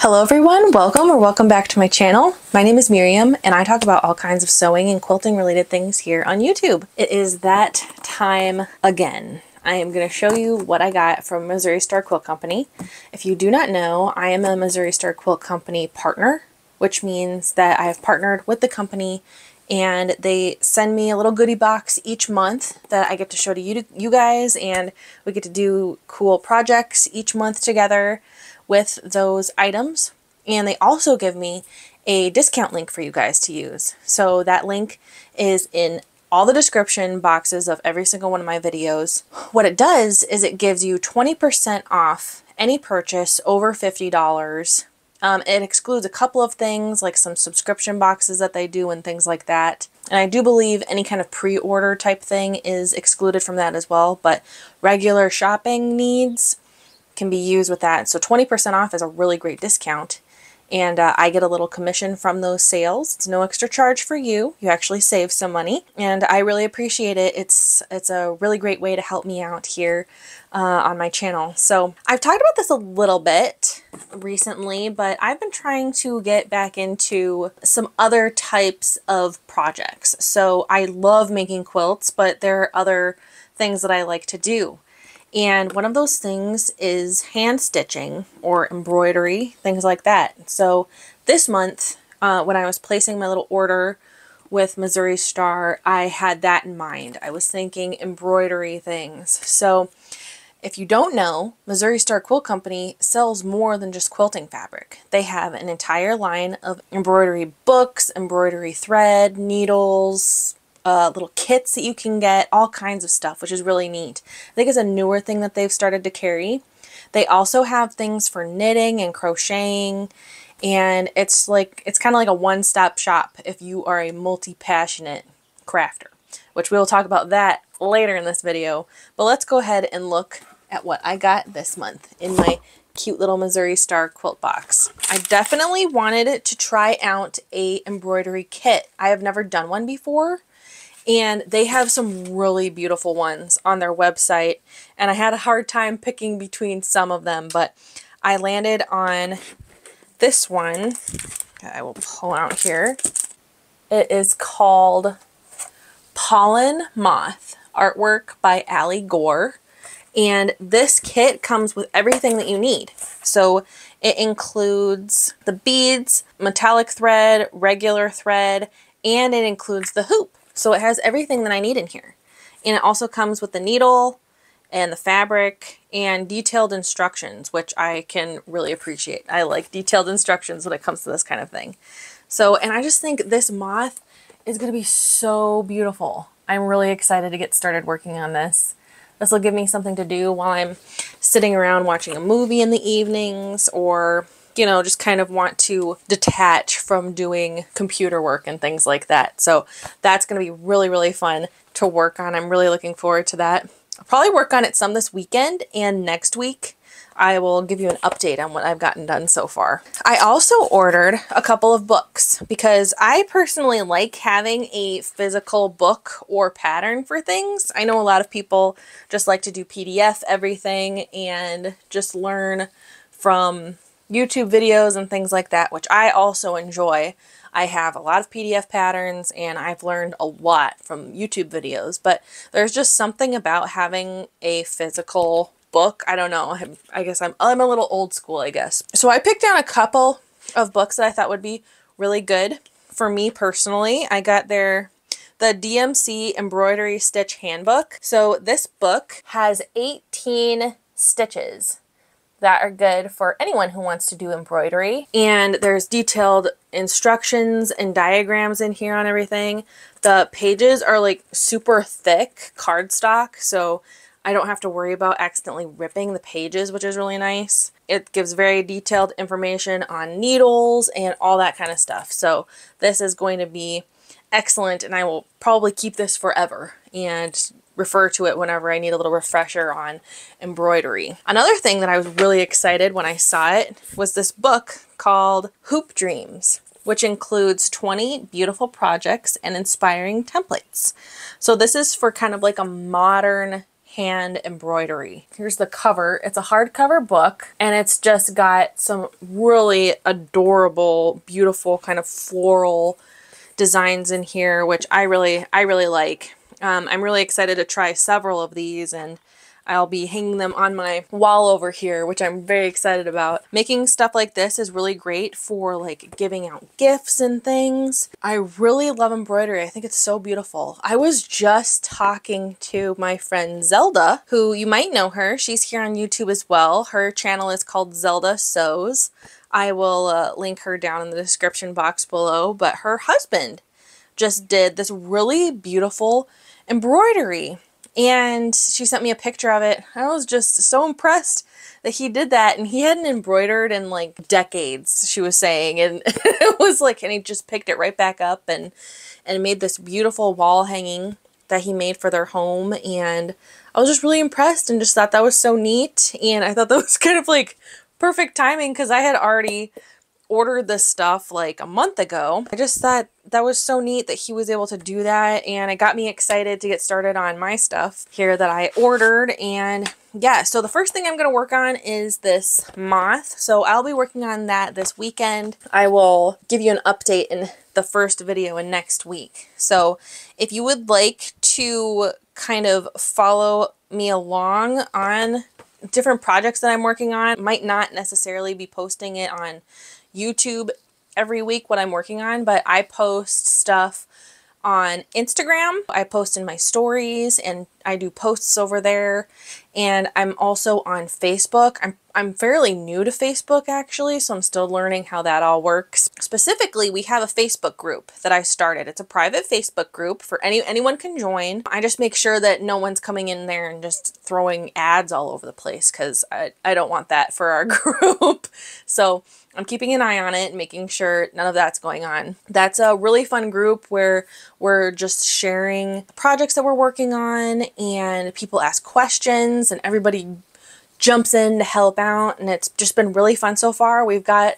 Hello everyone, welcome back to my channel. My name is Miriam and I talk about all kinds of sewing and quilting related things here on YouTube. It is that time again. I am going to show you what I got from Missouri Star Quilt Company. If you do not know, I am a Missouri Star Quilt Company partner, which means that I have partnered with the company and they send me a little goodie box each month that I get to show to you guys, and we get to do cool projects each month together with those items. And they also give me a discount link for you guys to use. So that link is in all the description boxes of every single one of my videos. What it does is it gives you 20% off any purchase over $50. It excludes a couple of things like some subscription boxes that they do and things like that. And I do believe any kind of pre-order type thing is excluded from that as well, but regular shopping needs can be used with that. So 20% off is a really great discount. And I get a little commission from those sales. It's no extra charge for you. You actually save some money, and I really appreciate it. It's a really great way to help me out here on my channel. So I've talked about this a little bit recently, but I've been trying to get back into some other types of projects. So I love making quilts, but there are other things that I like to do. And one of those things is hand stitching or embroidery, things like that. So this month, when I was placing my little order with Missouri Star, I had that in mind. I was thinking embroidery things. So if you don't know, Missouri Star Quilt Company sells more than just quilting fabric. They have an entire line of embroidery books, embroidery thread, needles, little kits that you can get, all kinds of stuff, which is really neat. I think it's a newer thing that they've started to carry. They also have things for knitting and crocheting, and it's kind of like a one-stop shop if you are a multi-passionate crafter, which we'll talk about that later in this video. But let's go ahead and look at what I got this month in my cute little Missouri Star quilt box. I definitely wanted to try out a embroidery kit. I have never done one before, and they have some really beautiful ones on their website, and I had a hard time picking between some of them, but I landed on this one that I will pull out here. It is called Pollen Moth, artwork by Allie Gore, and this kit comes with everything that you need. So it includes the beads, metallic thread, regular thread, and it includes the hoop. So it has everything that I need in here. And it also comes with the needle and the fabric and detailed instructions, which I can really appreciate. I like detailed instructions when it comes to this kind of thing. So, and I just think this moth is going to be so beautiful. I'm really excited to get started working on this. This will give me something to do while I'm sitting around watching a movie in the evenings, or you know, just kind of want to detach from doing computer work and things like that. So that's going to be really, really fun to work on. I'm really looking forward to that. I'll probably work on it some this weekend, and next week I will give you an update on what I've gotten done so far. I also ordered a couple of books because I personally like having a physical book or pattern for things. I know a lot of people just like to do PDF everything and just learn from YouTube videos and things like that, which I also enjoy. I have a lot of PDF patterns and I've learned a lot from YouTube videos, but there's just something about having a physical book. I don't know. I guess I'm a little old school, I guess. So I picked out a couple of books that I thought would be really good for me personally. I got the DMC Embroidery Stitch Handbook. So this book has 18 stitches that are good for anyone who wants to do embroidery. And there's detailed instructions and diagrams in here on everything. The pages are like super thick cardstock, so I don't have to worry about accidentally ripping the pages, which is really nice. It gives very detailed information on needles and all that kind of stuff. So this is going to be excellent, and I will probably keep this forever and refer to it whenever I need a little refresher on embroidery. Another thing that I was really excited when I saw it was this book called Hoop Dreams, which includes 20 beautiful projects and inspiring templates. So this is for kind of like a modern hand embroidery. Here's the cover. It's a hardcover book, and it's just got some really adorable, beautiful kind of floral designs in here, which I really like. I'm really excited to try several of these, and I'll be hanging them on my wall over here, which I'm very excited about. Making stuff like this is really great for like giving out gifts and things. I really love embroidery. I think it's so beautiful. I was just talking to my friend Zelda, who you might know her. She's here on YouTube as well. Her channel is called Zelda Sews. I will link her down in the description box below, but her husband just did this really beautiful embroidery. And she sent me a picture of it. I was just so impressed that he did that, and he hadn't embroidered in like decades, she was saying. And it was like, and he just picked it right back up and made this beautiful wall hanging that he made for their home. And I was just really impressed and just thought that was so neat. And I thought that was kind of like perfect timing because I had already ordered this stuff like a month ago. I just thought that was so neat that he was able to do that, and it got me excited to get started on my stuff here that I ordered. And yeah, so the first thing I'm going to work on is this moth. So I'll be working on that this weekend. I will give you an update in the first video in next week. So if you would like to kind of follow me along on different projects that I'm working on, might not necessarily be posting it on YouTube every week what I'm working on, but I post stuff on Instagram. I post in my stories, and I do posts over there, and I'm also on Facebook. I'm fairly new to Facebook actually, so I'm still learning how that all works. Specifically, we have a Facebook group that I started. It's a private Facebook group for anyone can join. I just make sure that no one's coming in there and just throwing ads all over the place, because I don't want that for our group. So I'm keeping an eye on it and making sure none of that's going on. That's a really fun group where we're just sharing projects that we're working on, and people ask questions and everybody jumps in to help out, and it's just been really fun so far. We've got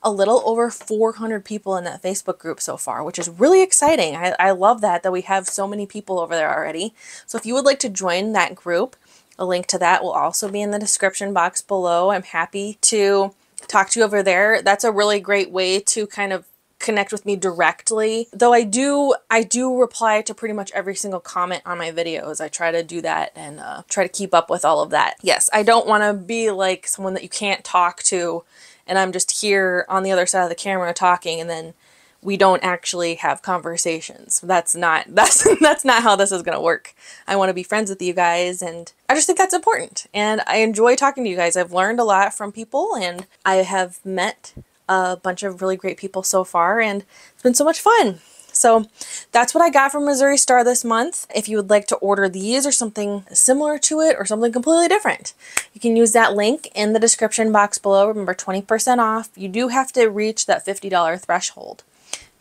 a little over 400 people in that Facebook group so far, which is really exciting. I love that we have so many people over there already. So if you would like to join that group, a link to that will also be in the description box below. I'm happy to talk to you over there. That's a really great way to kind of connect with me directly. Though I do reply to pretty much every single comment on my videos. I try to do that and try to keep up with all of that. Yes, I don't want to be like someone that you can't talk to and I'm just here on the other side of the camera talking, and then we don't actually have conversations. That's not how this is going to work. I want to be friends with you guys, and I just think that's important. And I enjoy talking to you guys. I've learned a lot from people, and I have met a bunch of really great people so far, and it's been so much fun. So that's what I got from Missouri Star this month. If you would like to order these or something similar to it or something completely different, you can use that link in the description box below. Remember, 20% off. You do have to reach that $50 threshold,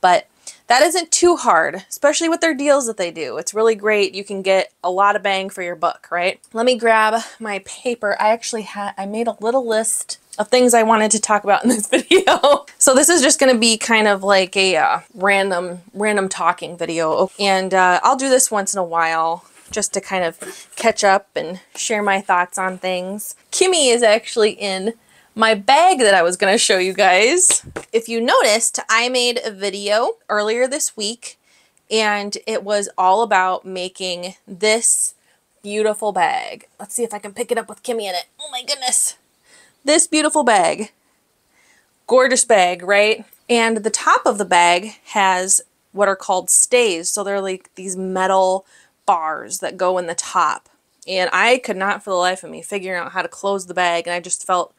but that isn't too hard, especially with their deals that they do. It's really great. You can get a lot of bang for your buck, right? Let me grab my paper. I made a little list of things I wanted to talk about in this video. So this is just going to be kind of like a random talking video. And I'll do this once in a while just to kind of catch up and share my thoughts on things. Kimmy is actually in my bag that I was going to show you guys. If you noticed, I made a video earlier this week, and it was all about making this beautiful bag. Let's see if I can pick it up with Kimmy in it. Oh my goodness. This beautiful bag. Gorgeous bag, right? And the top of the bag has what are called stays. So they're like these metal bars that go in the top. And I could not for the life of me figure out how to close the bag, and I just felt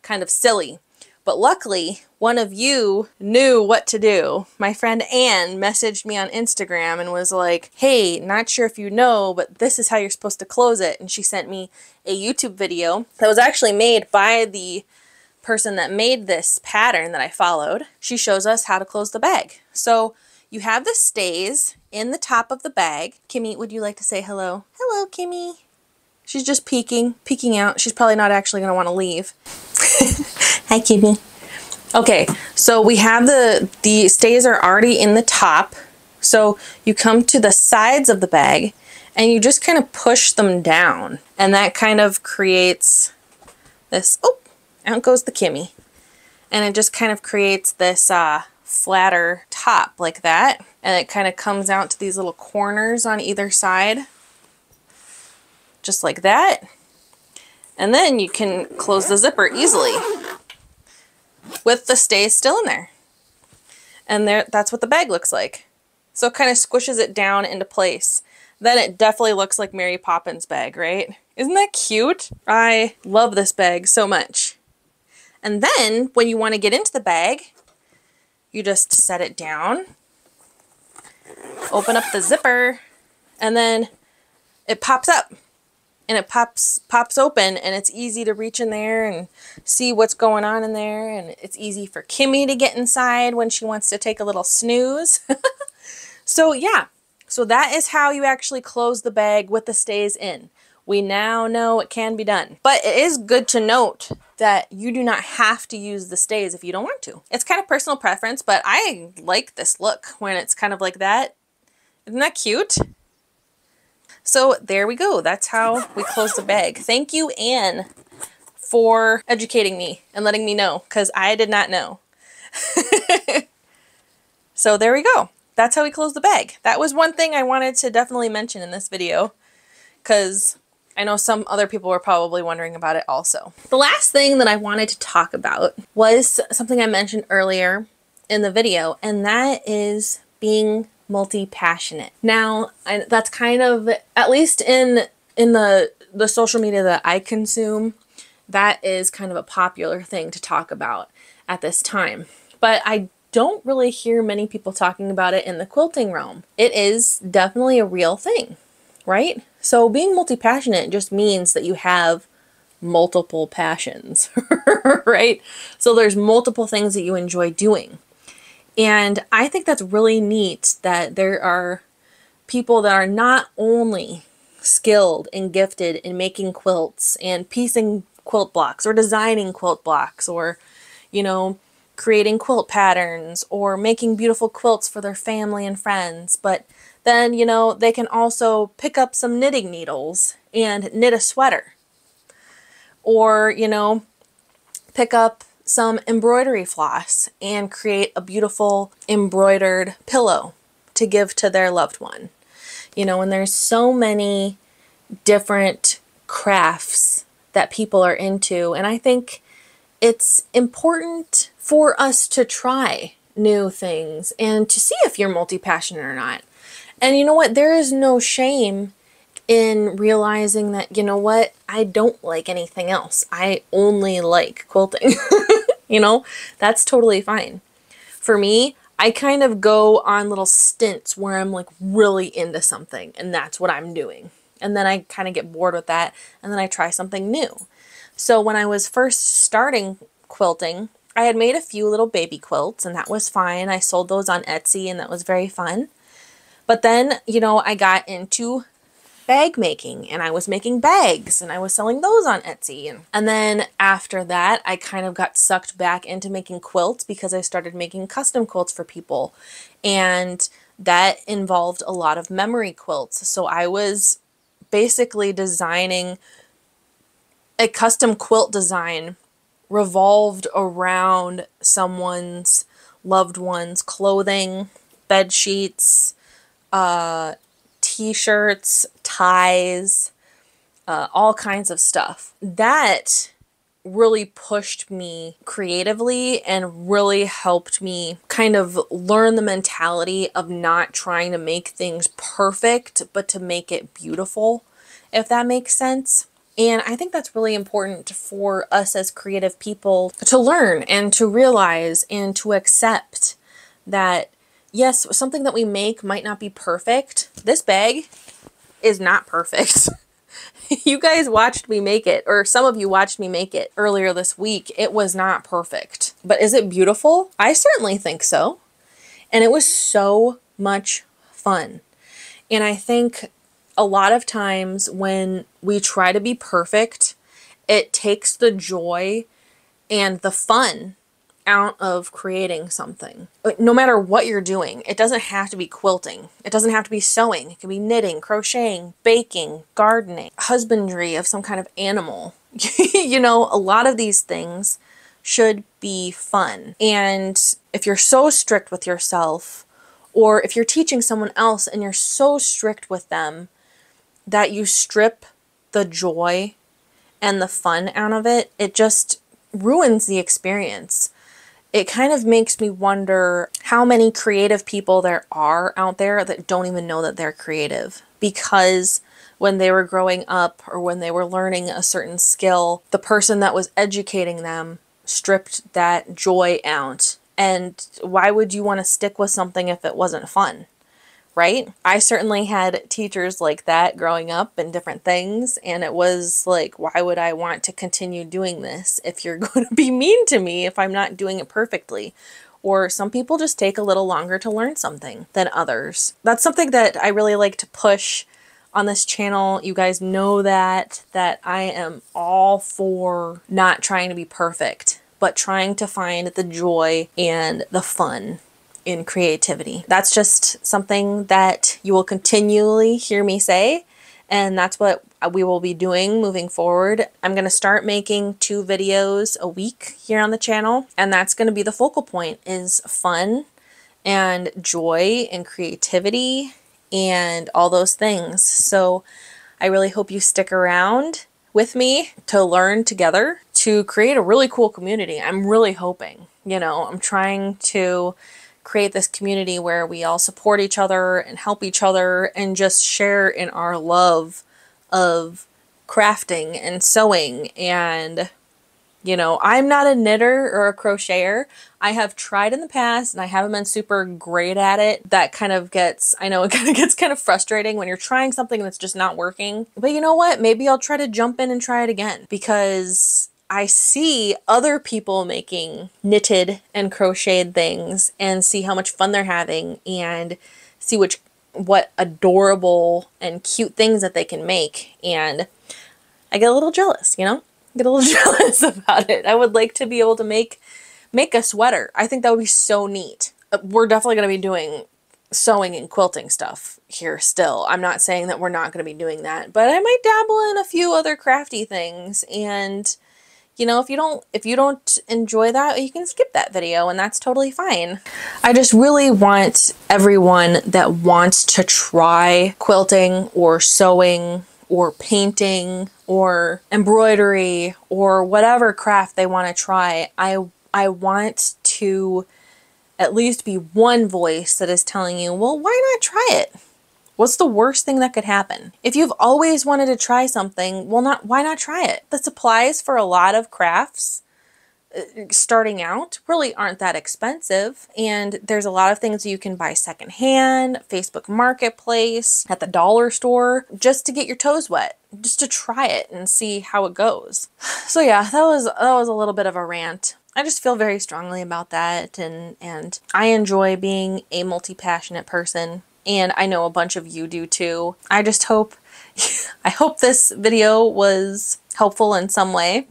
kind of silly. But luckily, one of you knew what to do. My friend Anne messaged me on Instagram and was like, hey, not sure if you know, but this is how you're supposed to close it. And she sent me a YouTube video that was actually made by the person that made this pattern that I followed. She shows us how to close the bag. So you have the stays in the top of the bag. Kimmy, would you like to say hello? Hello, Kimmy. She's just peeking out. She's probably not actually going to want to leave. Hi, Kimmy. Okay, so we have the stays are already in the top. So you come to the sides of the bag, and you just kind of push them down, and that kind of creates this, oh, out goes the Kimmy. And it just kind of creates this flatter top like that. And it kind of comes out to these little corners on either side, just like that. And then you can close the zipper easily with the stays still in there. And that's what the bag looks like. So it kind of squishes it down into place. Then it definitely looks like Mary Poppins bag, right? Isn't that cute? I love this bag so much. And then when you want to get into the bag, you just set it down, open up the zipper, and then it pops up. And it pops open, and it's easy to reach in there and see what's going on in there. And it's easy for Kimmy to get inside when she wants to take a little snooze. So yeah, so that is how you actually close the bag with the stays in. We now know it can be done. But it is good to note that you do not have to use the stays if you don't want to. It's kind of personal preference, but I like this look when it's kind of like that. Isn't that cute? So there we go. That's how we close the bag. Thank you, Anne, for educating me and letting me know, because I did not know. So there we go. That's how we close the bag. That was one thing I wanted to definitely mention in this video, because I know some other people were probably wondering about it also. The last thing that I wanted to talk about was something I mentioned earlier in the video, and that is being multi-passionate. Now, that's kind of, at least in the social media that I consume, that is kind of a popular thing to talk about at this time. But I don't really hear many people talking about it in the quilting realm. It is definitely a real thing, right? So being multi-passionate just means that you have multiple passions, right? So there's multiple things that you enjoy doing. And I think that's really neat that there are people that are not only skilled and gifted in making quilts and piecing quilt blocks or designing quilt blocks or, you know, creating quilt patterns or making beautiful quilts for their family and friends, but then, you know, they can also pick up some knitting needles and knit a sweater, or, you know, pick up some embroidery floss and create a beautiful embroidered pillow to give to their loved one. You know, and there's so many different crafts that people are into, and I think it's important for us to try new things and to see if you're multi-passionate or not. And you know what? There is no shame in realizing that, you know what, I don't like anything else. I only like quilting. You know, that's totally fine. For me, I kind of go on little stints where I'm like really into something and that's what I'm doing. And then I kind of get bored with that and then I try something new. So when I was first starting quilting, I had made a few little baby quilts and that was fine. I sold those on Etsy and that was very fun. But then, you know, I got into bag making and I was making bags and I was selling those on Etsy. And then after that, I kind of got sucked back into making quilts because I started making custom quilts for people. And that involved a lot of memory quilts. So I was basically designing a custom quilt design revolved around someone's loved one's clothing, bed sheets, t-shirts, ties, all kinds of stuff. That really pushed me creatively and really helped me kind of learn the mentality of not trying to make things perfect, but to make it beautiful, if that makes sense. And I think that's really important for us as creative people to learn and to realize and to accept that, yes, something that we make might not be perfect. This bag is not perfect. You guys watched me make it, or some of you watched me make it earlier this week. It was not perfect. But is it beautiful? I certainly think so. And it was so much fun. And I think a lot of times when we try to be perfect, it takes the joy and the fun out of creating something. No matter what you're doing, it doesn't have to be quilting. It doesn't have to be sewing. It can be knitting, crocheting, baking, gardening, husbandry of some kind of animal. You know, a lot of these things should be fun. And if you're so strict with yourself, or if you're teaching someone else and you're so strict with them that you strip the joy and the fun out of it, it just ruins the experience. It kind of makes me wonder how many creative people there are out there that don't even know that they're creative, because when they were growing up or when they were learning a certain skill, the person that was educating them stripped that joy out. And why would you want to stick with something if it wasn't fun? Right? I certainly had teachers like that growing up in different things, and it was like, why would I want to continue doing this if you're going to be mean to me if I'm not doing it perfectly? Or some people just take a little longer to learn something than others. That's something that I really like to push on this channel. You guys know that I am all for not trying to be perfect, but trying to find the joy and the fun in creativity. That's just something that you will continually hear me say, and that's what we will be doing moving forward. I'm going to start making 2 videos a week here on the channel, and that's going to be the focal point, is fun and joy and creativity and all those things. So I really hope you stick around with me to learn together, to create a really cool community. I'm really hoping, you know, I'm trying to create this community where we all support each other and help each other and just share in our love of crafting and sewing. And, you know, I'm not a knitter or a crocheter. I have tried in the past and I haven't been super great at it. That kind of gets, I know it kind of gets kind of frustrating when you're trying something that's just not working. But you know what? Maybe I'll try to jump in and try it again, because I see other people making knitted and crocheted things and see how much fun they're having and see what adorable and cute things that they can make. And I get a little jealous, you know? Get a little jealous about it. I would like to be able to make a sweater. I think that would be so neat. We're definitely going to be doing sewing and quilting stuff here still. I'm not saying that we're not going to be doing that, but I might dabble in a few other crafty things. And you know, if you don't enjoy that, you can skip that video, and that's totally fine. I just really want everyone that wants to try quilting or sewing or painting or embroidery or whatever craft they want to try, I want to at least be one voice that is telling you, well, why not try it? What's the worst thing that could happen? If you've always wanted to try something, well, why not try it? The supplies for a lot of crafts starting out really aren't that expensive, and there's a lot of things you can buy secondhand, Facebook Marketplace, at the dollar store, just to get your toes wet, just to try it and see how it goes. So yeah, that was a little bit of a rant. I just feel very strongly about that, and I enjoy being a multi-passionate person. And I know a bunch of you do too. I just hope, I hope this video was helpful in some way.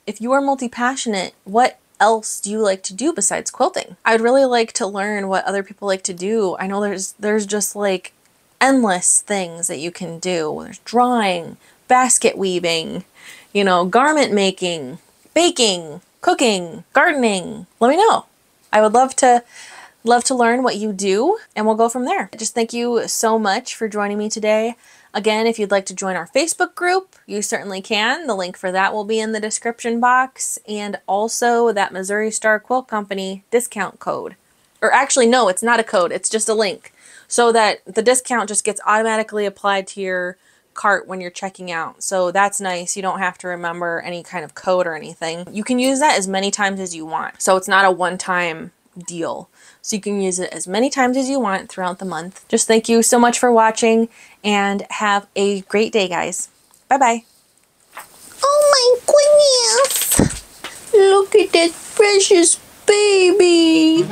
If you are multi-passionate, what else do you like to do besides quilting? I'd really like to learn what other people like to do. I know there's just like endless things that you can do. There's drawing, basket weaving, you know, garment making, baking, cooking, gardening. Let me know. I would love to learn what you do, and we'll go from there. Just thank you so much for joining me today. Again, if you'd like to join our Facebook group, you certainly can. The link for that will be in the description box, and also that Missouri Star Quilt Company discount code. Or actually, no, it's not a code, it's just a link, so that the discount just gets automatically applied to your cart when you're checking out. So that's nice. You don't have to remember any kind of code or anything. You can use that as many times as you want. So it's not a one-time deal. So you can use it as many times as you want throughout the month. Just thank you so much for watching, and have a great day, guys. Bye-bye. Oh my goodness! Look at that precious baby!